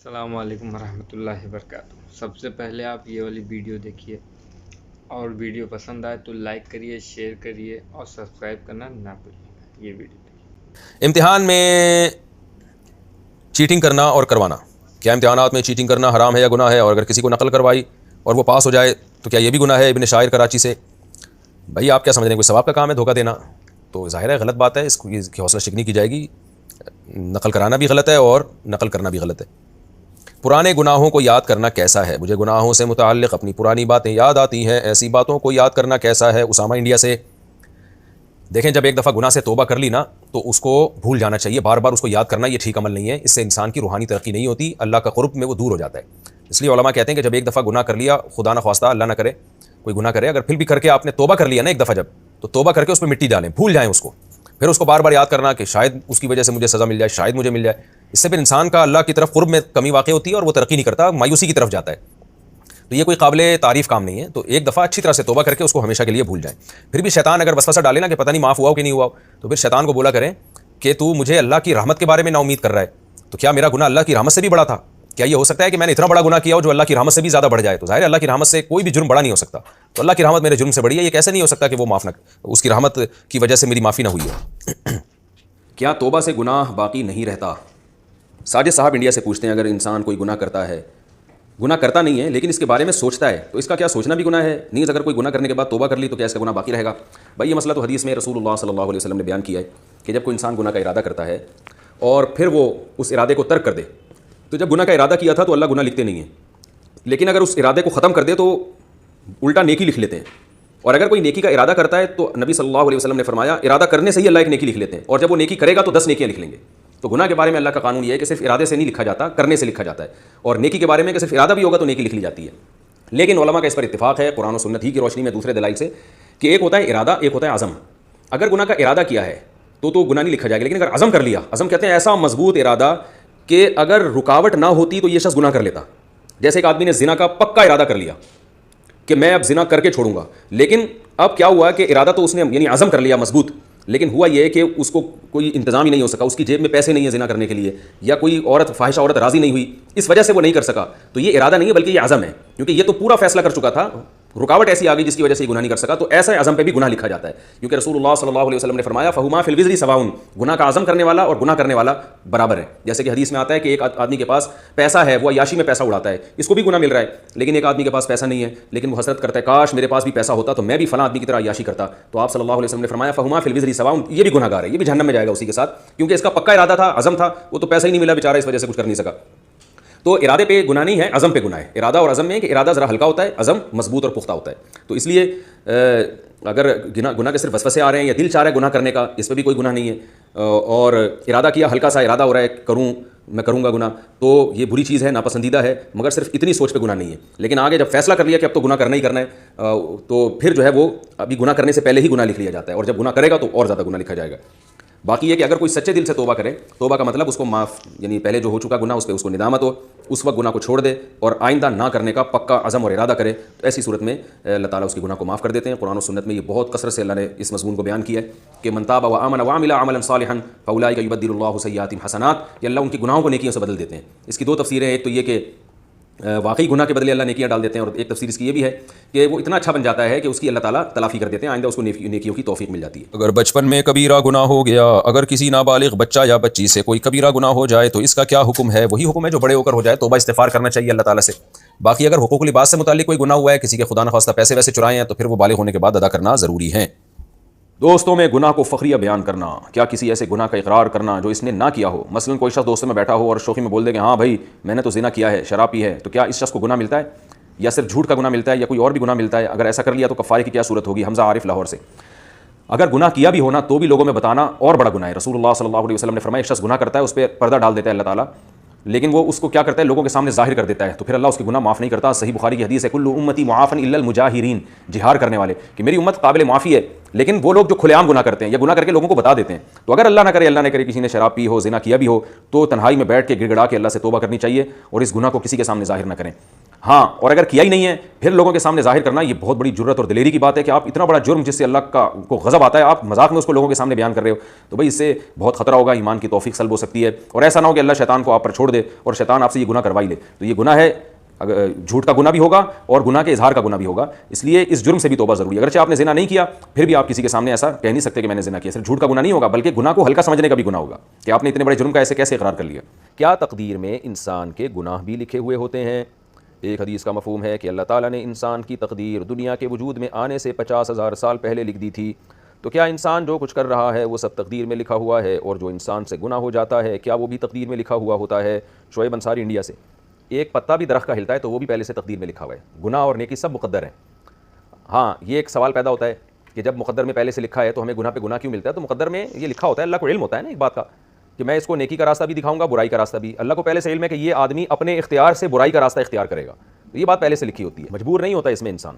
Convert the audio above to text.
السلام علیکم ورحمۃ اللہ وبرکاتہ۔ سب سے پہلے آپ یہ والی ویڈیو دیکھیے اور ویڈیو پسند آئے تو لائک کریے، شیئر کریے اور سبسکرائب کرنا نہ بھولیے۔ یہ ویڈیو دیکھیے۔ امتحان میں چیٹنگ کرنا اور کروانا، کیا امتحانات میں چیٹنگ کرنا حرام ہے یا گناہ ہے؟ اور اگر کسی کو نقل کروائی اور وہ پاس ہو جائے تو کیا یہ بھی گناہ ہے؟ ابن شاعر کراچی سے۔ بھائی آپ کیا سمجھ رہے ہیں کوئی ثواب کا کام ہے دھوکہ دینا؟ تو ظاہر ہے غلط بات ہے، اس کی حوصلہ شکنی کی جائے گی۔ نقل کرانا بھی غلط ہے اور نقل کرنا بھی غلط ہے۔ پرانے گناہوں کو یاد کرنا کیسا ہے؟ مجھے گناہوں سے متعلق اپنی پرانی باتیں یاد آتی ہیں، ایسی باتوں کو یاد کرنا کیسا ہے؟ اسامہ انڈیا سے۔ دیکھیں جب ایک دفعہ گناہ سے توبہ کر لی نا تو اس کو بھول جانا چاہیے، بار بار اس کو یاد کرنا یہ ٹھیک عمل نہیں ہے، اس سے انسان کی روحانی ترقی نہیں ہوتی، اللہ کا قرب میں وہ دور ہو جاتا ہے۔ اس لیے علماء کہتے ہیں کہ جب ایک دفعہ گناہ کر لیا، خدا نہ خواستہ اللہ نہ کرے کوئی گناہ کرے، اگر پھر بھی کر کے آپ نے توبہ کر لیا نا ایک دفعہ جب، تو توبہ کر کے اس پہ مٹی ڈالیں، بھول جائیں اس کو، پھر اس کو بار بار یاد کرنا کہ شاید اس کی وجہ سے مجھے سزا مل جائے، شاید مجھے مل جائے۔ اس سے پھر انسان کا اللہ کی طرف قرب میں کمی واقع ہوتی ہے اور وہ ترقی نہیں کرتا، مایوسی کی طرف جاتا ہے۔ تو یہ کوئی قابل تعریف کام نہیں ہے۔ تو ایک دفعہ اچھی طرح سے توبہ کر کے اس کو ہمیشہ کے لیے بھول جائیں۔ پھر بھی شیطان اگر وسوسہ ڈالے نا کہ پتہ نہیں معاف ہوا ہو کہ نہیں ہوا ہو، تو پھر شیطان کو بولا کریں کہ تو مجھے اللہ کی رحمت کے بارے میں نا امید کر رہا ہے، تو کیا میرا گناہ اللہ کی رحمت سے بھی بڑا تھا؟ کیا یہ ہو سکتا ہے کہ میں نے اتنا بڑا گناہ کیا ہو جو اللہ کی رحمت سے بھی زیادہ بڑھ جائے؟ تو ظاہر ہے اللہ کی رحمت سے کوئی بھی جرم بڑا نہیں ہو سکتا، تو اللہ کی رحمت میرے جرم سے بڑی ہے، یہ کیسے نہیں ہو سکتا کہ وہ معاف نہ، اس کی رحمت کی وجہ سے میری معافی نہ ہوئی ہے۔ کیا توبہ سے گناہ باقی نہیں رہتا؟ ساجد صاحب انڈیا سے پوچھتے ہیں اگر انسان کوئی گناہ کرتا ہے، گناہ کرتا نہیں ہے لیکن اس کے بارے میں سوچتا ہے، تو اس کا کیا سوچنا بھی گناہ ہے؟ نیز اگر کوئی گناہ کرنے کے بعد توبہ کر لی تو کیا اس کا گناہ باقی رہے گا؟ بھائی یہ مسئلہ تو حدیث میں رسول اللہ صلی اللہ علیہ وسلم نے بیان کیا ہے کہ جب کوئی انسان گناہ کا ارادہ کرتا ہے اور پھر وہ اس ارادے کو ترک کر دے، تو جب گناہ کا ارادہ کیا تھا تو اللہ گناہ لکھتے نہیں ہیں، لیکن اگر اس ارادے کو ختم کر دے تو الٹا نیکی لکھ لیتے ہیں۔ اور اگر کوئی نیکی کا ارادہ کرتا ہے تو نبی صلی اللہ علیہ وسلم نے فرمایا ارادہ کرنے سے ہی اللہ ایک نیکی لکھ لیتے ہیں، اور جب وہ نیکی کرے گا تو 10 نیکیاں لکھ لیں گے۔ تو گناہ کے بارے میں اللہ کا قانون یہ ہے کہ صرف ارادے سے نہیں لکھا جاتا، کرنے سے لکھا جاتا ہے، اور نیکی کے بارے میں کہ صرف ارادہ بھی ہوگا تو نیکی لکھ لی جاتی ہے۔ لیکن علماء کا اس پر اتفاق ہے قرآن و سنت ہی کی روشنی میں دوسرے دلائل سے کہ ایک ہوتا ہے ارادہ، ایک ہوتا ہے عزم۔ اگر گناہ کا ارادہ کیا ہے تو گناہ نہیں لکھا جائے گا، لیکن اگر عزم کر لیا، عزم کہتے ہیں ایسا مضبوط ارادہ کہ اگر رکاوٹ نہ ہوتی تو یہ شخص گناہ کر لیتا۔ جیسے ایک آدمی نے زنا کا پکا ارادہ کر لیا کہ میں اب زنا کر کے چھوڑوں گا، لیکن اب کیا ہوا کہ ارادہ تو اس نے یعنی عزم کر لیا مضبوط، لیکن ہوا یہ کہ اس کو کوئی انتظام ہی نہیں ہو سکا، اس کی جیب میں پیسے نہیں ہیں زنا کرنے کے لیے، یا کوئی عورت فاحشہ عورت راضی نہیں ہوئی، اس وجہ سے وہ نہیں کر سکا۔ تو یہ ارادہ نہیں ہے بلکہ یہ عزم ہے، کیونکہ یہ تو پورا فیصلہ کر چکا تھا، رکاوٹ ایسی آ گئی جس کی وجہ سے یہ گناہ نہیں کر سکا، تو ایسے عزم پہ بھی گناہ لکھا جاتا ہے، کیونکہ رسول اللہ صلی اللہ علیہ وسلم نے فرمایا فہما فی الوزر سواء، گناہ کا عزم کرنے والا اور گناہ کرنے والا برابر ہے۔ جیسے کہ حدیث میں آتا ہے کہ ایک آدمی کے پاس پیسہ ہے، وہ عیاشی میں پیسہ اڑاتا ہے، اس کو بھی گناہ مل رہا ہے، لیکن ایک آدمی کے پاس پیسہ نہیں ہے لیکن وہ حسرت کرتا ہے کاش میرے پاس بھی پیسہ ہوتا تو میں بھی فلاں آدمی کی طرح عیاشی کرتا، تو آپ صلی اللہ علیہ وسلم نے فرمایا فہما فی الوزر سواء، یہ بھی گناہ گار ہے، یہ بھی جہنم میں جائے گا اسی کے ساتھ، کیونکہ اس کا پکا ارادہ تھا، عزم تھا، وہ تو پیسہ ہی نہیں ملا بیچارہ، اس وجہ سے کچھ کر نہیں سکا۔ تو ارادے پہ گناہ نہیں ہے، عزم پہ گناہ ہے۔ ارادہ اور عزم میں کہ ارادہ ذرا ہلکا ہوتا ہے، عزم مضبوط اور پختہ ہوتا ہے۔ تو اس لیے اگر گناہ کے صرف وسوسے آ رہے ہیں یا دل چاہ رہا ہے گناہ کرنے کا، اس پہ بھی کوئی گناہ نہیں ہے، اور ارادہ کیا ہلکا سا ارادہ ہو رہا ہے میں کروں گا گناہ، تو یہ بری چیز ہے، ناپسندیدہ ہے، مگر صرف اتنی سوچ پہ گناہ نہیں ہے۔ لیکن آگے جب فیصلہ کر لیا کہ اب تو گناہ کرنا ہی کرنا ہے، تو پھر جو ہے وہ ابھی گناہ کرنے سے پہلے ہی گناہ لکھ لیا جاتا ہے، اور جب گناہ کرے گا تو اور زیادہ گناہ لکھا جائے گا۔ باقی یہ کہ اگر کوئی سچے دل سے توبہ کرے، توبہ کا مطلب اس کو معاف، یعنی پہلے جو ہو چکا گناہ اس پہ اس کو ندامت ہو، اس وقت گناہ کو چھوڑ دے اور آئندہ نہ کرنے کا پکا عزم اور ارادہ کرے، تو ایسی صورت میں اللہ تعالیٰ اس کے گناہ کو معاف کر دیتے ہیں۔ قرآن و سنت میں یہ بہت کثرت سے اللہ نے اس مضمون کو بیان کیا ہے کہ من تاب وآمن وعمل عملا صالحا فاولئک یبدل اللہ سیئاتہم حسنات، یہ اللہ ان کی گناہوں کو نیکیوں سے بدل دیتے ہیں۔ اس کی دو تفسیریں ہیں، ایک تو یہ کہ واقعی گناہ کے بدلے اللہ نیکیاں ڈال دیتے ہیں، اور ایک تفسیر اس کی یہ بھی ہے کہ وہ اتنا اچھا بن جاتا ہے کہ اس کی اللہ تعالیٰ تلافی کر دیتے ہیں، آئندہ اس کو نیکیوں کی توفیق مل جاتی ہے۔ اگر بچپن میں کبیرہ گناہ ہو گیا، اگر کسی نابالغ بچہ یا بچی سے کوئی کبیرہ گناہ ہو جائے تو اس کا کیا حکم ہے؟ وہی حکم ہے جو بڑے ہو کر ہو جائے، توبہ استغفار کرنا چاہیے اللہ تعالیٰ سے۔ باقی اگر حقوق العباد سے متعلق کوئی گناہ ہوا ہے، کسی کے خدا نخواستہ پیسے ویسے چرائے ہیں، تو پھر وہ بالغ ہونے کے بعد ادا کرنا ضروری ہے۔ دوستوں میں گناہ کو فخریہ بیان کرنا، کیا کسی ایسے گناہ کا اقرار کرنا جو اس نے نہ کیا ہو؟ مثلا کوئی شخص دوستوں میں بیٹھا ہو اور شوخی میں بول دے کہ ہاں بھائی میں نے تو زنا کیا ہے، شراب پی ہے، تو کیا اس شخص کو گناہ ملتا ہے، یا صرف جھوٹ کا گناہ ملتا ہے، یا کوئی اور بھی گناہ ملتا ہے؟ اگر ایسا کر لیا تو کفارے کی کیا صورت ہوگی؟ حمزہ عارف لاہور سے۔ اگر گناہ کیا بھی ہونا تو بھی لوگوں میں بتانا اور بڑا گناہ ہے۔ رسول اللہ صلی اللہ علیہ وسلم نے فرمایا ایک شخص گناہ کرتا ہے، اس پہ پردہ ڈال دیتا ہے اللہ تعالیٰ، لیکن وہ اس کو کیا کرتا ہے، لوگوں کے سامنے ظاہر کر دیتا ہے، تو پھر اللہ اس کے گناہ معاف نہیں کرتا۔ صحیح بخاری کی حدیث ہے کل امتی معافن الا المجاہرین، جہار کرنے والے، کہ میری امت قابل معافی ہے، لیکن وہ لوگ جو کھلے عام گناہ کرتے ہیں یا گناہ کر کے لوگوں کو بتا دیتے ہیں۔ تو اگر اللہ نہ کرے کسی نے شراب پی ہو، زنا کیا بھی ہو، تو تنہائی میں بیٹھ کے گڑ گڑا کے اللہ سے توبہ کرنی چاہیے اور اس گناہ کو کسی کے سامنے ظاہر نہ کریں۔ ہاں اور اگر کیا ہی نہیں ہے پھر لوگوں کے سامنے ظاہر کرنا یہ بہت بڑی جرت اور دلیری کی بات ہے کہ آپ اتنا بڑا جرم جس سے اللہ کو غضب آتا ہے آپ مذاق میں اس کو لوگوں کے سامنے بیان کر رہے ہو. تو بھائی اس سے بہت خطرہ ہوگا, ایمان کی توفیق سلب ہو سکتی ہے, اور ایسا نہ ہو کہ اللہ شیطان کو آپ پر چھوڑ دے اور شیطان آپ سے یہ گناہ کروائی لے. تو یہ گناہ ہے, جھوٹ کا گناہ بھی ہوگا اور گناہ کے اظہار کا گناہ بھی ہوگا, اس لیے اس جرم سے بھی توبہ ضروری ہے. اگرچہ آپ نے زنا نہیں کیا پھر بھی آپ کسی کے سامنے ایسا کہہ نہیں سکتے کہ میں نے زنا کیا. صرف جھوٹ کا گناہ نہیں ہوگا بلکہ گناہ کو ہلکا سمجھنے کا بھی گناہ ہوگا کہ آپ نے اتنے بڑے جرم کا ایسے کیسے اقرار کر لیا. کیا تقدیر میں انسان کے گناہ بھی لکھے ہوئے ہوتے ہیں؟ ایک حدیث کا مفہوم ہے کہ اللہ تعالیٰ نے انسان کی تقدیر دنیا کے وجود میں آنے سے 50,000 سال پہلے لکھ دی تھی. تو کیا انسان جو کچھ کر رہا ہے وہ سب تقدیر میں لکھا ہوا ہے, اور جو انسان سے گناہ ہو جاتا ہے کیا وہ بھی تقدیر میں لکھا ہوا ہوتا ہے؟ شعیب انصاری انڈیا سے. ایک پتا بھی درخت کا ہلتا ہے تو وہ بھی پہلے سے تقدیر میں لکھا ہوا ہے. گناہ اور نیکی سب مقدر ہیں. ہاں یہ ایک سوال پیدا ہوتا ہے کہ جب مقدر میں پہلے سے لکھا ہے تو ہمیں گناہ پہ گناہ کیوں ملتا ہے؟ تو مقدر میں یہ لکھا ہوتا ہے, اللہ کو علم ہوتا ہے نا ایک بات کا کہ میں اس کو نیکی کا راستہ بھی دکھاؤں گا, برائی کا راستہ بھی. اللہ کو پہلے سے علم ہے کہ یہ آدمی اپنے اختیار سے برائی کا راستہ اختیار کرے گا, تو یہ بات پہلے سے لکھی ہوتی ہے, مجبور نہیں ہوتا اس میں انسان.